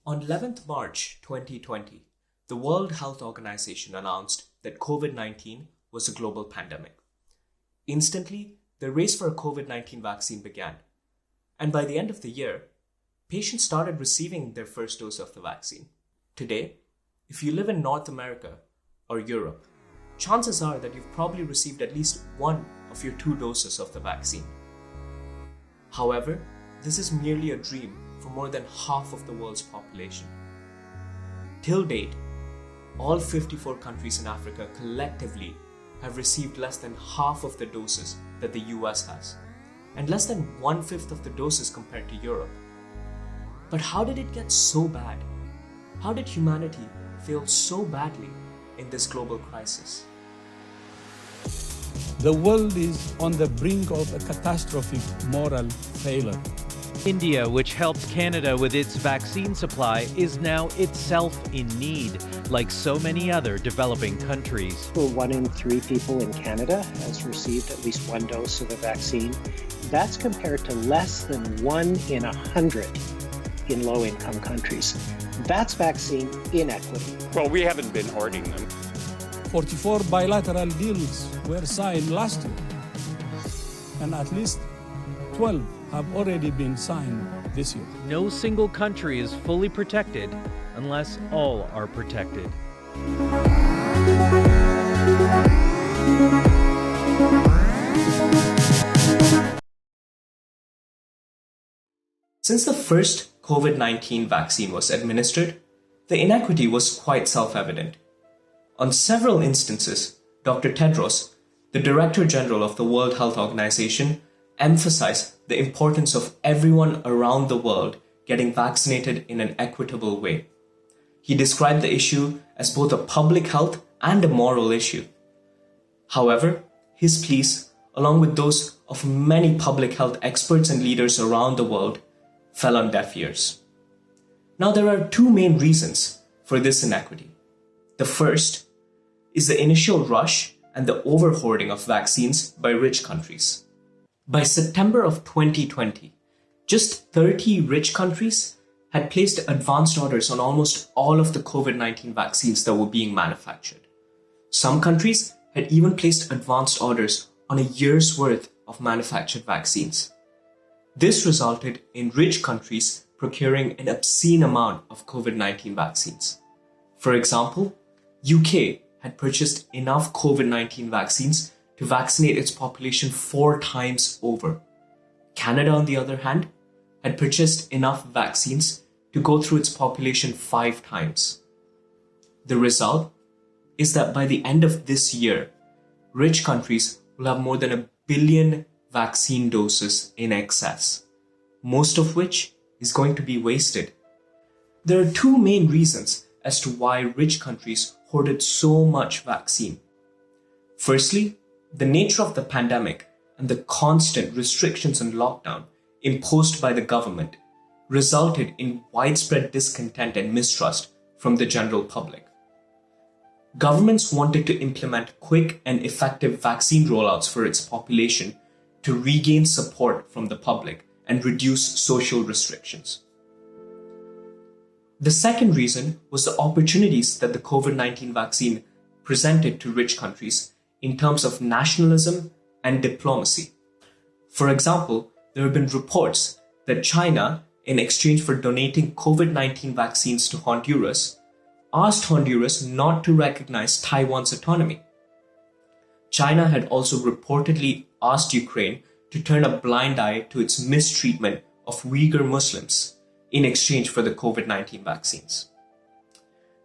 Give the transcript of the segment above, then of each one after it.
On 11th March 2020, the World Health Organization announced that COVID-19 was a global pandemic. Instantly, the race for a COVID-19 vaccine began. And by the end of the year, patients started receiving their first dose of the vaccine. Today, if you live in North America or Europe, chances are that you've probably received at least one of your 2 doses of the vaccine. However, this is merely a dream for more than half of the world's population. Till date, all 54 countries in Africa collectively have received less than half of the doses that the US has, and less than 1/5 of the doses compared to Europe. But how did it get so bad? How did humanity fail so badly in this global crisis? The world is on the brink of a catastrophic moral failure. India, which helped Canada with its vaccine supply, is now itself in need, like so many other developing countries. 1 in 3 people in Canada has received at least 1 dose of the vaccine. That's compared to less than 1 in 100 in low-income countries. That's vaccine inequity. Well, we haven't been hoarding them. 44 bilateral deals were signed last year, and at least 12 have already been signed this year. No single country is fully protected unless all are protected. Since the first COVID-19 vaccine was administered, the inequity was quite self-evident. On several instances, Dr. Tedros, the Director General of the World Health Organization, emphasized the importance of everyone around the world getting vaccinated in an equitable way. He described the issue as both a public health and a moral issue. However, his pleas, along with those of many public health experts and leaders around the world, fell on deaf ears. Now, there are 2 main reasons for this inequity. The first is the initial rush and the over-hoarding of vaccines by rich countries. By September of 2020, just 30 rich countries had placed advanced orders on almost all of the COVID-19 vaccines that were being manufactured. Some countries had even placed advanced orders on a year's worth of manufactured vaccines. This resulted in rich countries procuring an obscene amount of COVID-19 vaccines. For example, UK had purchased enough COVID-19 vaccines to vaccinate its population 4 times over. Canada, on the other hand, had purchased enough vaccines to go through its population 5 times. The result is that by the end of this year, rich countries will have more than 1 billion vaccine doses in excess, most of which is going to be wasted. There are 2 main reasons as to why rich countries hoarded so much vaccine. Firstly, the nature of the pandemic and the constant restrictions and lockdown imposed by the government resulted in widespread discontent and mistrust from the general public. Governments wanted to implement quick and effective vaccine rollouts for its population to regain support from the public and reduce social restrictions. The second reason was the opportunities that the COVID-19 vaccine presented to rich countries in terms of nationalism and diplomacy. For example, there have been reports that China, in exchange for donating COVID-19 vaccines to Honduras, asked Honduras not to recognize Taiwan's autonomy. China had also reportedly asked Ukraine to turn a blind eye to its mistreatment of Uyghur Muslims in exchange for the COVID-19 vaccines.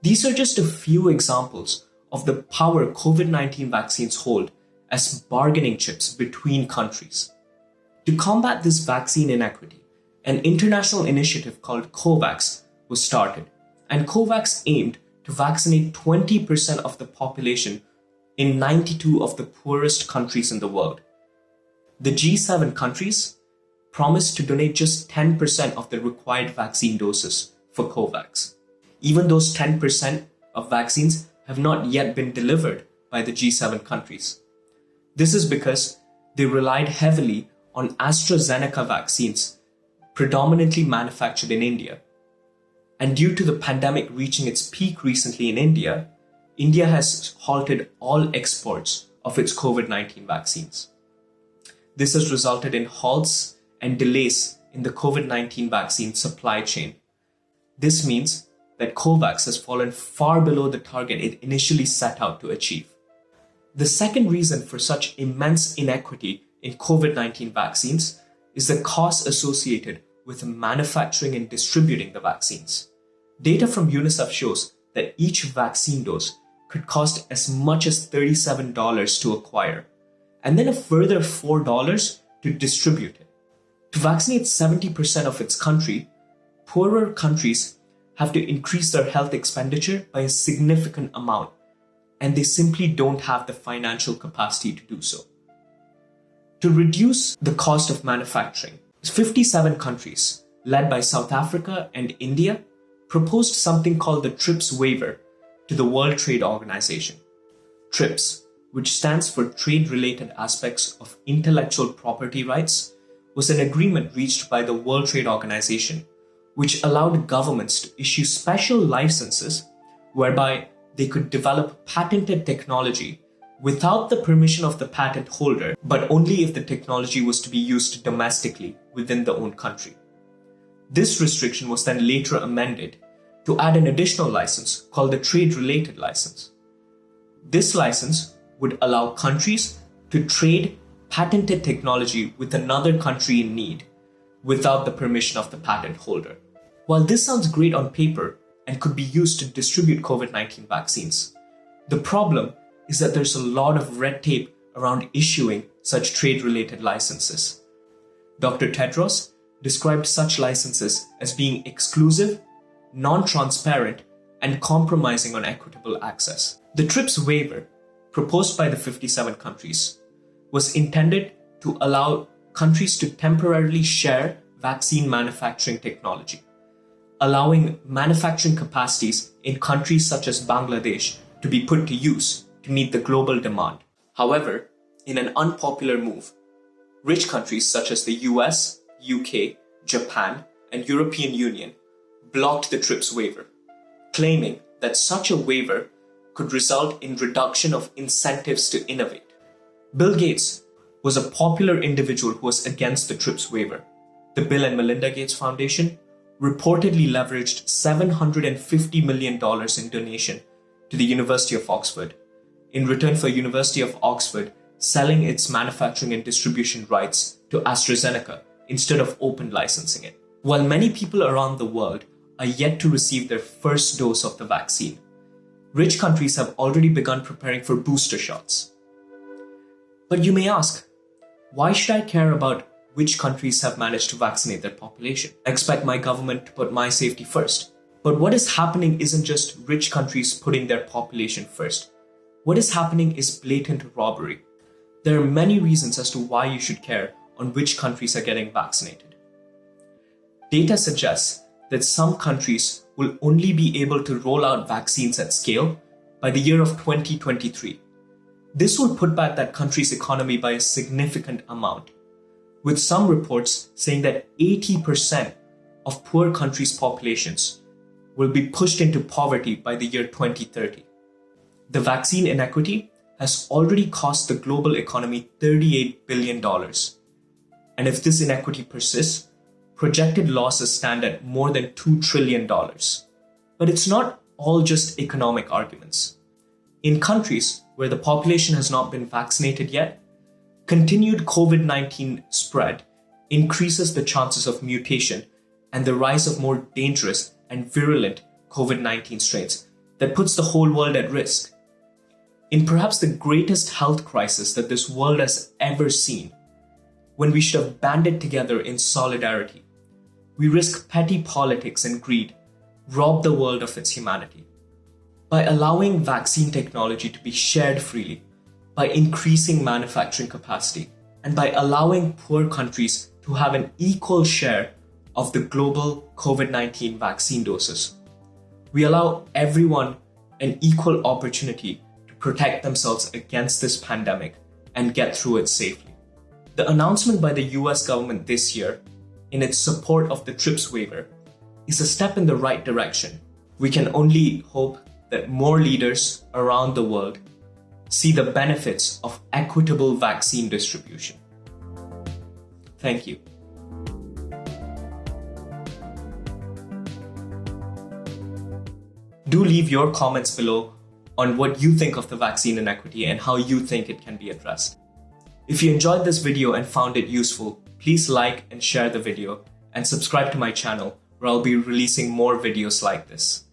These are just a few examples of the power COVID-19 vaccines hold as bargaining chips between countries. To combat this vaccine inequity, an international initiative called COVAX was started, and COVAX aimed to vaccinate 20% of the population in 92 of the poorest countries in the world. The G7 countries promised to donate just 10% of the required vaccine doses for COVAX. Even those 10% of vaccines have not yet been delivered by the G7 countries. This is because they relied heavily on AstraZeneca vaccines, predominantly manufactured in India. And due to the pandemic reaching its peak recently in India, India has halted all exports of its COVID-19 vaccines. This has resulted in halts and delays in the COVID-19 vaccine supply chain. This means that COVAX has fallen far below the target it initially set out to achieve. The second reason for such immense inequity in COVID-19 vaccines is the cost associated with manufacturing and distributing the vaccines. Data from UNICEF shows that each vaccine dose could cost as much as $37 to acquire, and then a further $4 to distribute it. To vaccinate 70% of its country, poorer countries have to increase their health expenditure by a significant amount, and they simply don't have the financial capacity to do so. To reduce the cost of manufacturing, 57 countries, led by South Africa and India, proposed something called the TRIPS waiver to the World Trade Organization. TRIPS, which stands for Trade-Related Aspects of Intellectual Property Rights, was an agreement reached by the World Trade Organization, which allowed governments to issue special licenses whereby they could develop patented technology without the permission of the patent holder, but only if the technology was to be used domestically within the own country. This restriction was then later amended to add an additional license called the Trade-Related License. This license would allow countries to trade patented technology with another country in need without the permission of the patent holder. While this sounds great on paper and could be used to distribute COVID-19 vaccines, the problem is that there's a lot of red tape around issuing such trade-related licenses. Dr. Tedros described such licenses as being exclusive, non-transparent, and compromising on equitable access. The TRIPS waiver, proposed by the 57 countries, was intended to allow countries to temporarily share vaccine manufacturing technology, allowing manufacturing capacities in countries such as Bangladesh to be put to use to meet the global demand. However, in an unpopular move, rich countries such as the US, UK, Japan, and European Union blocked the TRIPS waiver, claiming that such a waiver could result in reduction of incentives to innovate. Bill Gates was a popular individual who was against the TRIPS waiver. The Bill and Melinda Gates Foundation reportedly leveraged $750 million in donation to the University of Oxford, in return for University of Oxford selling its manufacturing and distribution rights to AstraZeneca instead of open licensing it. While many people around the world are yet to receive their first dose of the vaccine, rich countries have already begun preparing for booster shots. But you may ask, why should I care about which countries have managed to vaccinate their population? I expect my government to put my safety first. But what is happening isn't just rich countries putting their population first. What is happening is blatant robbery. There are many reasons as to why you should care on which countries are getting vaccinated. Data suggests that some countries will only be able to roll out vaccines at scale by the year of 2023. This will put back that country's economy by a significant amount, with some reports saying that 80% of poor countries' populations will be pushed into poverty by the year 2030. The vaccine inequity has already cost the global economy $38 billion. And if this inequity persists, projected losses stand at more than $2 trillion. But it's not all just economic arguments. In countries where the population has not been vaccinated yet, continued COVID-19 spread increases the chances of mutation and the rise of more dangerous and virulent COVID-19 strains that puts the whole world at risk. In perhaps the greatest health crisis that this world has ever seen, when we should have banded together in solidarity, we risk petty politics and greed, rob the world of its humanity. By allowing vaccine technology to be shared freely, by increasing manufacturing capacity, and by allowing poor countries to have an equal share of the global COVID-19 vaccine doses, we allow everyone an equal opportunity to protect themselves against this pandemic and get through it safely. The announcement by the US government this year in its support of the TRIPS waiver is a step in the right direction. We can only hope that more leaders around the world see the benefits of equitable vaccine distribution. Thank you. Do leave your comments below on what you think of the vaccine inequity and how you think it can be addressed. If you enjoyed this video and found it useful, please like and share the video and subscribe to my channel where I'll be releasing more videos like this.